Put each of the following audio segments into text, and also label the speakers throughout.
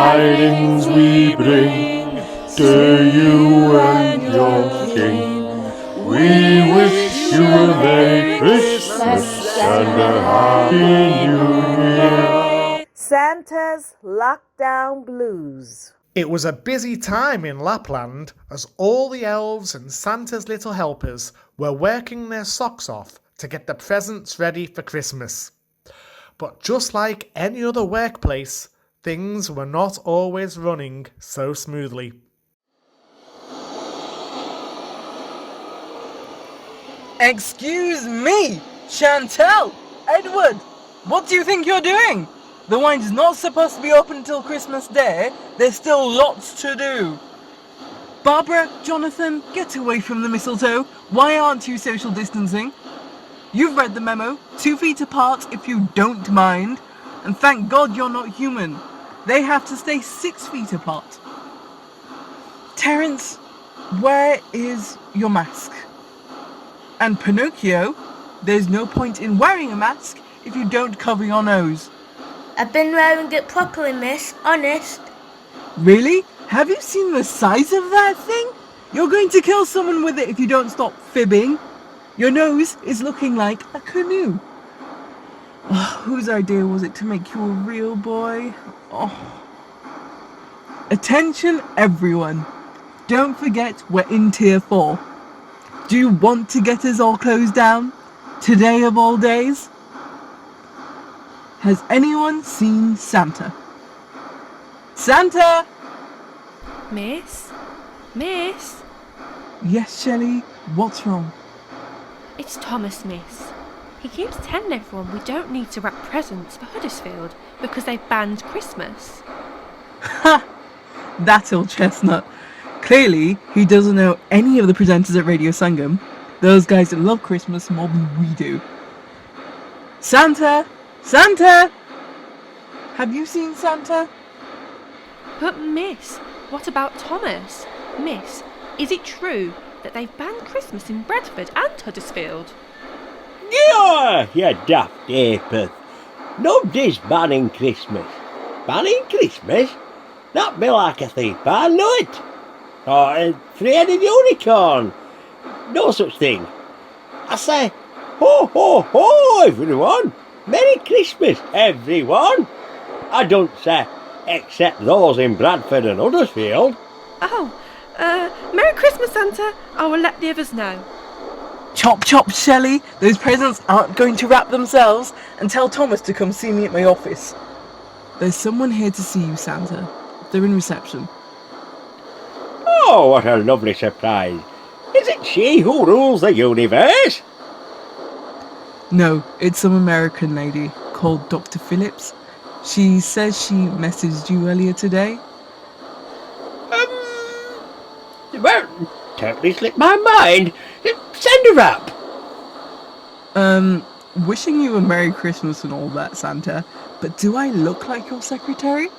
Speaker 1: tidings we bring to you and your king. We wish you a Merry Christmas and a Happy New Year.
Speaker 2: Santa's Lockdown Blues.
Speaker 3: It was a busy time in Lapland as all the elves and Santa's little helpers were working their socks off to get the presents ready for Christmas. But just like any other workplace, things were not always running so smoothly.
Speaker 4: Excuse me, Chantel, Edward, what do you think you're doing? The wine's not supposed to be open until Christmas Day. There's still lots to do. Barbara, Jonathan, get away from the mistletoe. Why aren't you social distancing? You've read the memo, 2 feet apart if you don't mind. And thank God you're not human. They have to stay 6 feet apart. Terence, where is your mask? And Pinocchio, there's no point in wearing a mask if you don't cover your nose.
Speaker 5: I've been wearing it properly, miss, honest.
Speaker 4: Really? Have you seen the size of that thing? You're going to kill someone with it if you don't stop fibbing. Your nose is looking like a canoe. Oh, whose idea was it to make you a real boy? Oh. Attention everyone. Don't forget we're in Tier 4. Do you want to get us all closed down? Today of all days? Has anyone seen Santa? Santa!
Speaker 6: Miss? Miss?
Speaker 4: Yes, Shelley, what's wrong?
Speaker 6: It's Thomas, miss. He keeps telling everyone we don't need to wrap presents for Huddersfield because they've banned Christmas.
Speaker 4: Ha! That old chestnut. Clearly, he doesn't know any of the presenters at Radio Sangam. Those guys that love Christmas more than we do. Santa! Santa! Have you seen Santa?
Speaker 6: But miss, what about Thomas? Miss, is it true that they've banned Christmas in Bradford and Huddersfield?
Speaker 7: Yeah, you daft apeth. Nobody's banning Christmas. Banning Christmas? That'd be like a thief, I know it. Or a three-headed unicorn. No such thing. I say, ho, ho, ho, everyone. Merry Christmas, everyone. I don't say, except those in Bradford and Huddersfield.
Speaker 6: Oh, Merry Christmas, Santa. I will let the others know.
Speaker 4: Chop chop, Shelley. Those presents aren't going to wrap themselves. And tell Thomas to come see me at my office. There's someone here to see you, Santa. They're in reception.
Speaker 7: Oh, what a lovely surprise. Is it she who rules the universe?
Speaker 4: No, it's some American lady called Dr. Phillips. She says she messaged you earlier today.
Speaker 7: Well, totally slipped my mind. Send her up.
Speaker 4: Wishing you a Merry Christmas and all that, Santa, but do I look like your secretary?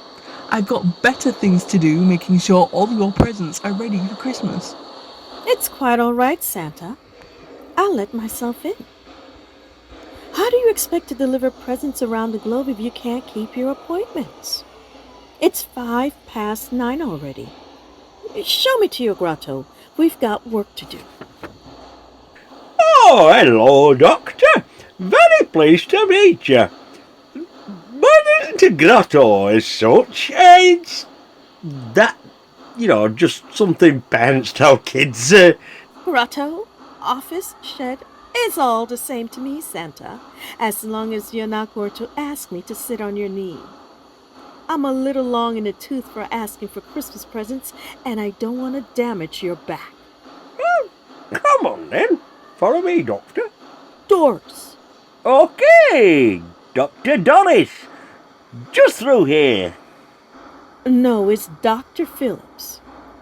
Speaker 4: I've got better things to do making sure all your presents are ready for Christmas.
Speaker 8: It's quite all right, Santa. I'll let myself in. How do you expect to deliver presents around the globe if you can't keep your appointments? It's 9:05 already. Show me to your grotto. We've got work to do.
Speaker 7: Oh, hello, Doctor. Very pleased to meet you. But isn't a grotto as such? It's that, just something parents tell kids.
Speaker 8: Grotto, office, shed, it's all the same to me, Santa, as long as you're not going to ask me to sit on your knee. I'm a little long in the tooth for asking for Christmas presents, and I don't want to damage your back.
Speaker 7: Well, come on then. Follow me, Doctor.
Speaker 8: Doors.
Speaker 7: Okay, Dr. Donis. Just through here.
Speaker 8: No, it's Dr. Phillips,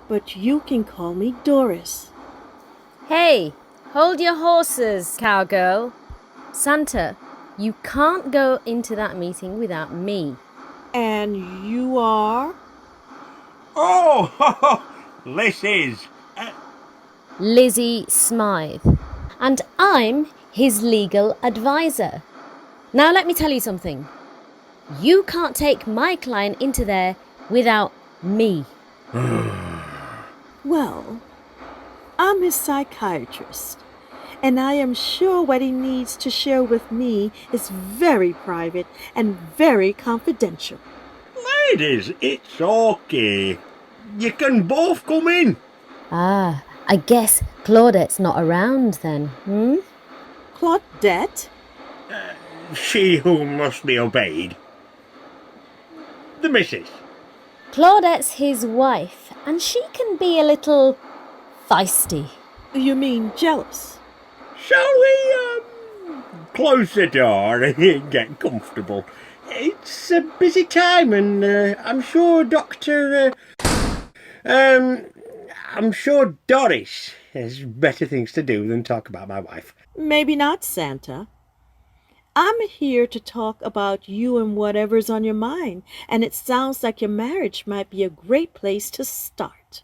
Speaker 8: but you can call me Doris.
Speaker 9: Hey, hold your horses, cowgirl. Santa, you can't go into that meeting without me.
Speaker 8: And you are?
Speaker 7: Oh, this is...
Speaker 9: Lizzie Smythe. And I'm his legal advisor. Now let me tell you something. You can't take my client into there without me.
Speaker 8: Well, I'm his psychiatrist, and I am sure what he needs to share with me is very private and very confidential.
Speaker 7: Ladies, it's okay. You can both come in.
Speaker 9: Ah, I guess Claudette's not around then,
Speaker 8: Claudette?
Speaker 7: She who must be obeyed. The missus.
Speaker 9: Claudette's his wife, and she can be a little feisty.
Speaker 8: You mean jealous?
Speaker 7: Shall we, close the door and get comfortable? It's a busy time, and I'm sure I'm sure Doris has better things to do than talk about my wife.
Speaker 8: Maybe not, Santa. I'm here to talk about you and whatever's on your mind, and it sounds like your marriage might be a great place to start.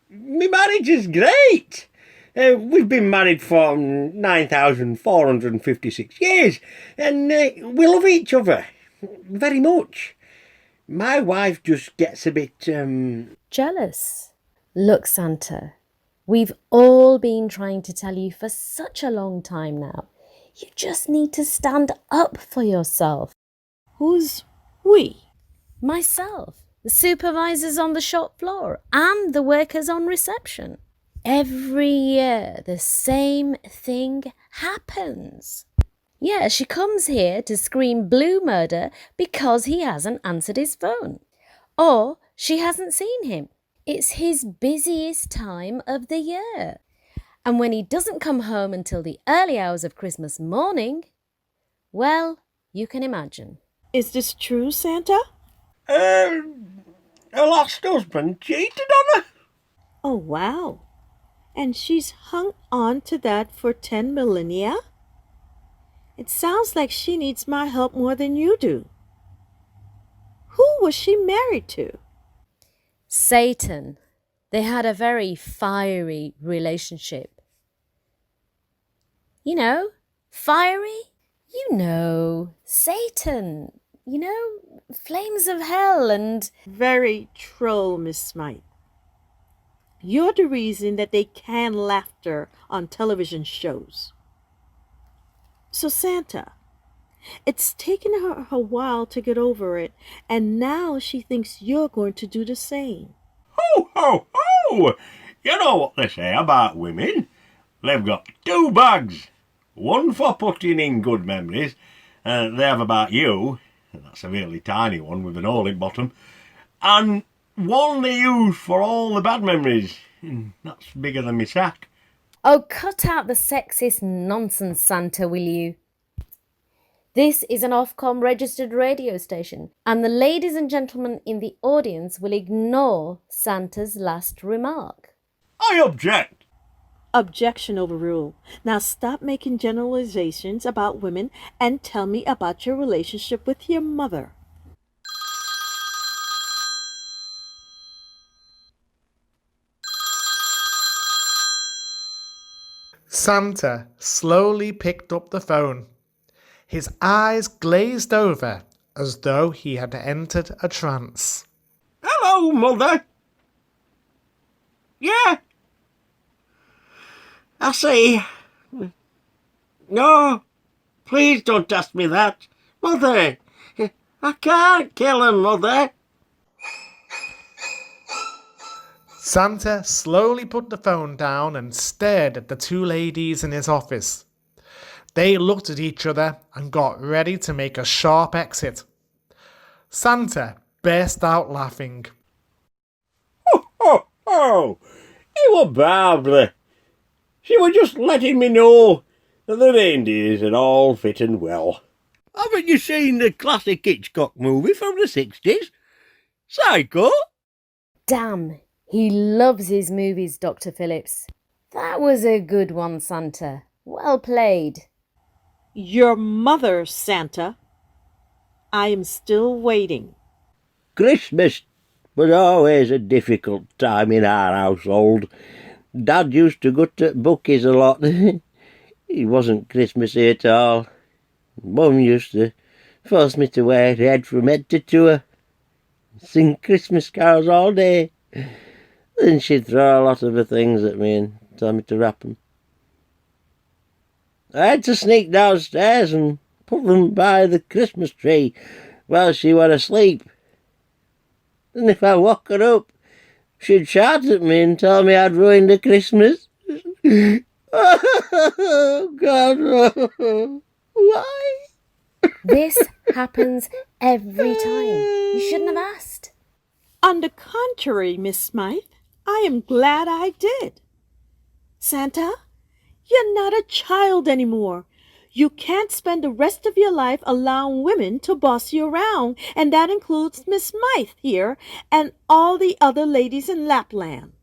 Speaker 7: My marriage is great. We've been married for 9,456 years, and we love each other very much. My wife just gets a bit,
Speaker 9: Jealous? Look, Santa, we've all been trying to tell you for such a long time now. You just need to stand up for yourself.
Speaker 8: Who's we?
Speaker 9: Myself, the supervisors on the shop floor, and the workers on reception. Every year, the same thing happens. Yeah, she comes here to scream blue murder because he hasn't answered his phone. Or she hasn't seen him. It's his busiest time of the year. And when he doesn't come home until the early hours of Christmas morning, well, you can imagine.
Speaker 8: Is this true, Santa?
Speaker 7: her last husband cheated on her.
Speaker 8: Oh, wow. And she's hung on to that for 10 millennia? It sounds like she needs my help more than you do. Who was she married to?
Speaker 9: Satan. They had a very fiery relationship. You know, fiery? You know, Satan. You know, flames of hell and...
Speaker 8: Very troll, Miss Smythe. You're the reason that they can laughter on television shows. So Santa, it's taken her a while to get over it, and now she thinks you're going to do the same.
Speaker 7: Ho, ho, ho! You know what they say about women. They've got two bags. One for putting in good memories, they have about you, and that's a really tiny one with an hole in bottom, and one they use for all the bad memories. That's bigger than my sack.
Speaker 9: Oh, cut out the sexist nonsense, Santa, will you? This is an Ofcom registered radio station, and the ladies and gentlemen in the audience will ignore Santa's last remark.
Speaker 7: I object.
Speaker 8: Objection overruled. Now stop making generalizations about women and tell me about your relationship with your mother.
Speaker 3: Santa slowly picked up the phone. His eyes glazed over as though he had entered a trance.
Speaker 7: Hello, Mother. Yeah. I see. No, please don't ask me that. Mother, I can't kill him, Mother.
Speaker 3: Santa slowly put the phone down and stared at the two ladies in his office. They looked at each other and got ready to make a sharp exit. Santa burst out laughing.
Speaker 7: Oh, it were Barbara. She were just letting me know that the reindeers are all fit and well. Haven't you seen the classic Hitchcock movie from the 60s? Psycho?
Speaker 9: Damn, he loves his movies, Dr. Phillips. That was a good one, Santa. Well played.
Speaker 8: Your mother, Santa. I am still waiting.
Speaker 7: Christmas was always a difficult time in our household. Dad used to go to bookies a lot. It wasn't Christmassy at all. Mum used to force me to wear red from head to toe. sing Christmas carols all day. Then she'd throw a lot of her things at me and tell me to wrap them. I had to sneak downstairs and put them by the Christmas tree while she were asleep. And if I woke her up, she'd shout at me and tell me I'd ruined her Christmas. Oh, God, why?
Speaker 9: This happens every time. You shouldn't have asked.
Speaker 8: On the contrary, Miss Smythe, I am glad I did. Santa, you're not a child anymore. You can't spend the rest of your life allowing women to boss you around, and that includes Miss Smythe here and all the other ladies in Lapland.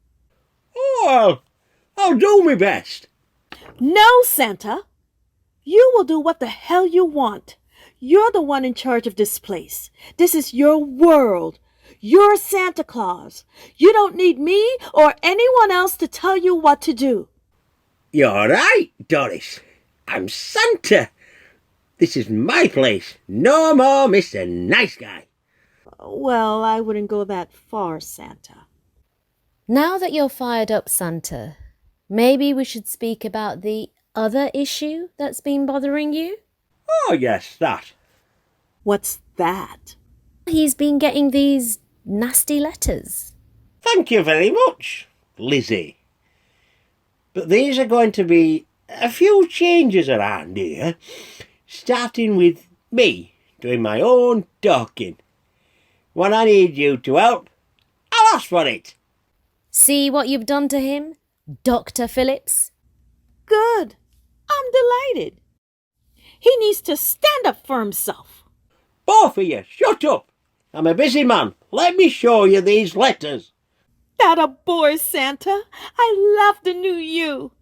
Speaker 7: Oh, I'll do my best.
Speaker 8: No, Santa. You will do what the hell you want. You're the one in charge of this place. This is your world. You're Santa Claus. You don't need me or anyone else to tell you what to do.
Speaker 7: You're right, Doris. I'm Santa. This is my place. No more Mr. Nice Guy.
Speaker 8: Well, I wouldn't go that far, Santa.
Speaker 9: Now that you're fired up, Santa, maybe we should speak about the other issue that's been bothering you?
Speaker 7: Oh, yes, that.
Speaker 8: What's that?
Speaker 9: He's been getting these nasty letters.
Speaker 7: Thank you very much, Lizzie. But these are going to be a few changes around here, starting with me doing my own talking. When I need you to help, I'll ask for it.
Speaker 9: See what you've done to him, Dr. Phillips?
Speaker 8: Good. I'm delighted. He needs to stand up for himself.
Speaker 7: Both of you, shut up. I'm a busy man. Let me show you these letters.
Speaker 8: That a boy, Santa. I love the new you.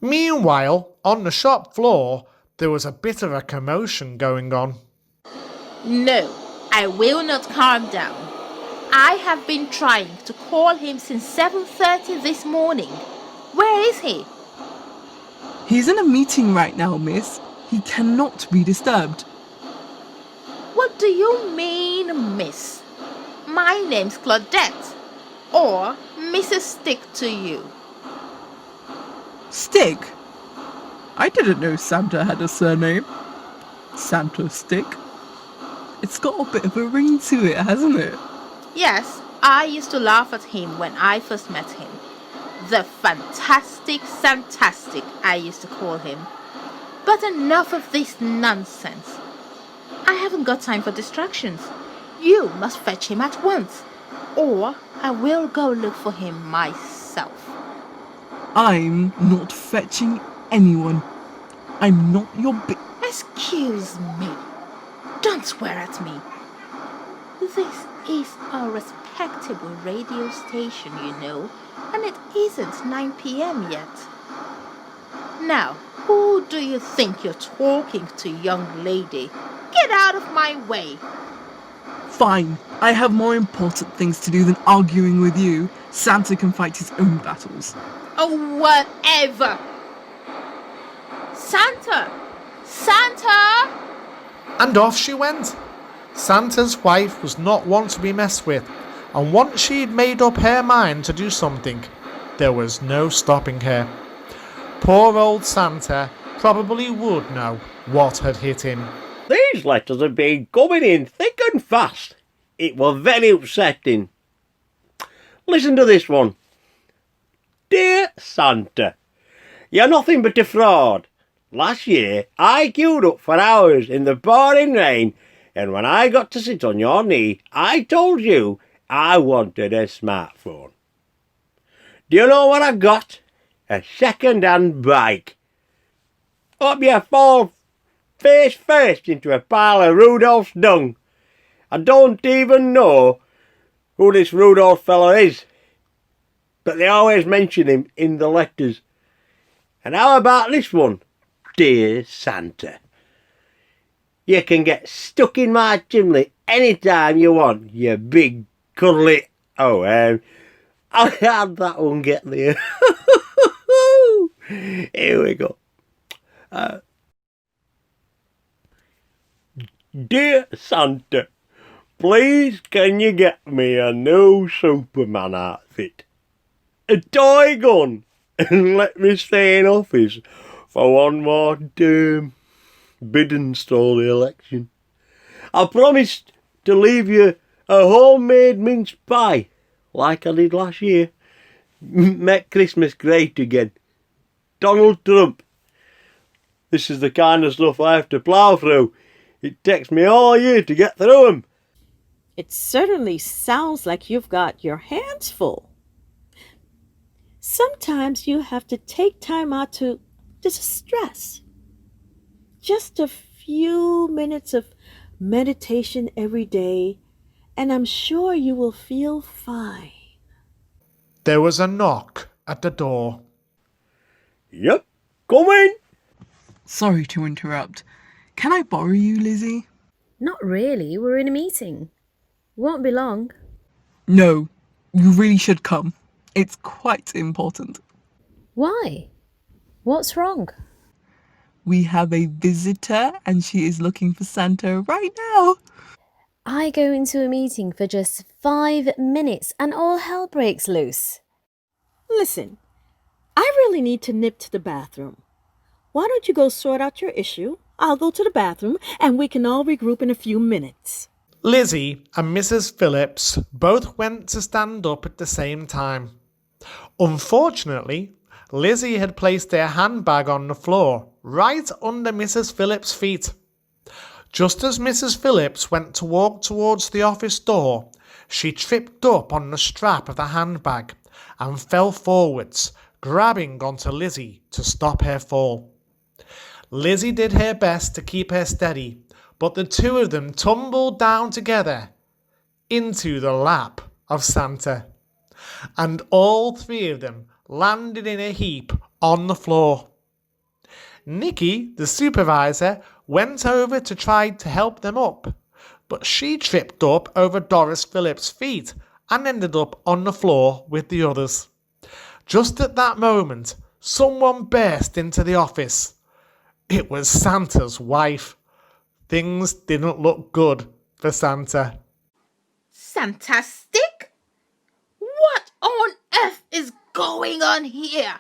Speaker 3: Meanwhile, on the shop floor, there was a bit of a commotion going on.
Speaker 10: No, I will not calm down. I have been trying to call him since 7:30 this morning. Where is he?
Speaker 4: He's in a meeting right now, miss. He cannot be disturbed.
Speaker 10: What do you mean, miss? My name's Claudette. Or Mrs. Stick to you.
Speaker 4: Stick? I didn't know Santa had a surname. Santa Stick? It's got a bit of a ring to it, hasn't it?
Speaker 10: Yes, I used to laugh at him when I first met him. The fantastic Santastic, I used to call him. But enough of this nonsense. I haven't got time for distractions. You must fetch him at once, or I will go look for him myself.
Speaker 4: I'm not fetching anyone. I'm not your
Speaker 10: Excuse me. Don't swear at me. This is a respectable radio station, you know, and it isn't 9 p.m. yet. Now, who do you think you're talking to, young lady? Get out of my way.
Speaker 4: Fine. I have more important things to do than arguing with you. Santa can fight his own battles.
Speaker 10: Oh, whatever. Santa! Santa!
Speaker 3: And off she went. Santa's wife was not one to be messed with, and once she'd made up her mind to do something, there was no stopping her. Poor old Santa probably would know what had hit him.
Speaker 7: These letters have been coming in thick and fast. It was very upsetting. Listen to this one. Dear Santa, you're nothing but a fraud. Last year, I queued up for hours in the pouring rain, and when I got to sit on your knee, I told you I wanted a smartphone. Do you know what I got? A second-hand bike. Hope you fall face first into a pile of Rudolph's dung. I don't even know who this Rudolph fella is, but they always mention him in the letters. And how about this one? Dear Santa, you can get stuck in my chimney any time you want, you big cuddly... I'll have that one get there. Here we go. Dear Santa, Please can you get me a new Superman outfit? A toy gun? And let me stay in office for one more term. Biden stole the election. I promised to leave you a homemade mince pie, like I did last year. Make Christmas great again. Donald Trump. This is the kind of stuff I have to plough through. It takes me all year to get through 'em.
Speaker 8: It certainly sounds like you've got your hands full. Sometimes you have to take time out to distress. Just a few minutes of meditation every day, and I'm sure you will feel fine.
Speaker 3: There was a knock at the door.
Speaker 7: Yep, come in.
Speaker 4: Sorry to interrupt. Can I borrow you, Lizzie?
Speaker 9: Not really, we're in a meeting. Won't be long.
Speaker 4: No, you really should come. It's quite important.
Speaker 9: Why? What's wrong?
Speaker 4: We have a visitor and she is looking for Santa right now.
Speaker 9: I go into a meeting for just 5 minutes and all hell breaks loose.
Speaker 8: Listen, I really need to nip to the bathroom. Why don't you go sort out your issue? I'll go to the bathroom and we can all regroup in a few minutes.
Speaker 3: Lizzie and Mrs. Phillips both went to stand up at the same time. Unfortunately, Lizzie had placed their handbag on the floor, right under Mrs. Phillips' feet. Just as Mrs. Phillips went to walk towards the office door, she tripped up on the strap of the handbag and fell forwards, grabbing onto Lizzie to stop her fall. Lizzie did her best to keep her steady, but the two of them tumbled down together into the lap of Santa, and all three of them landed in a heap on the floor. Nikki, the supervisor, went over to try to help them up, but she tripped up over Doris Phillips' feet and ended up on the floor with the others. Just at that moment, someone burst into the office. It was Santa's wife. Things didn't look good for Santa.
Speaker 10: Fantastic? What on earth is going on here?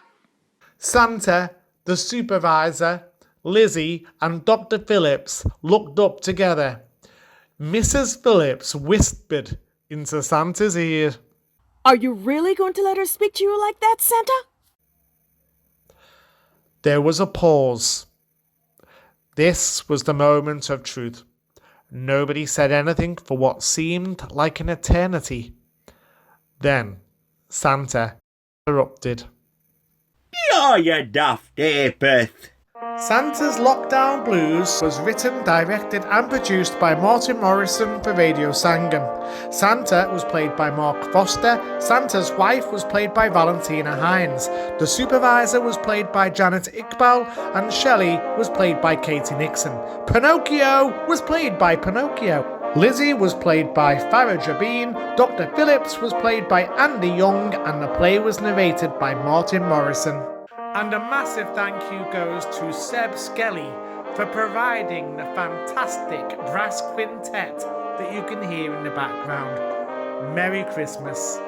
Speaker 3: Santa, the supervisor, Lizzie and Dr. Phillips looked up together. Mrs. Phillips whispered into Santa's ear.
Speaker 8: Are you really going to let her speak to you like that, Santa?
Speaker 3: There was a pause. This was the moment of truth. Nobody said anything for what seemed like an eternity. Then Santa interrupted.
Speaker 7: Oh, you daft apeth.
Speaker 3: Santa's Lockdown Blues was written, directed and produced by Martin Morrison for Radio Sangam. Santa was played by Mark Foster, Santa's wife was played by Valentina Hines, the supervisor was played by Jannat Iqbal, and Shelley was played by Katie Nixon. Pinocchio was played by Pinocchio. Lizzie was played by Farah Jabin, Dr. Phillips was played by Andy Young, and the play was narrated by Martin Morrison. And a massive thank you goes to Seb Skelly for providing the fantastic brass quintet that you can hear in the background. Merry Christmas.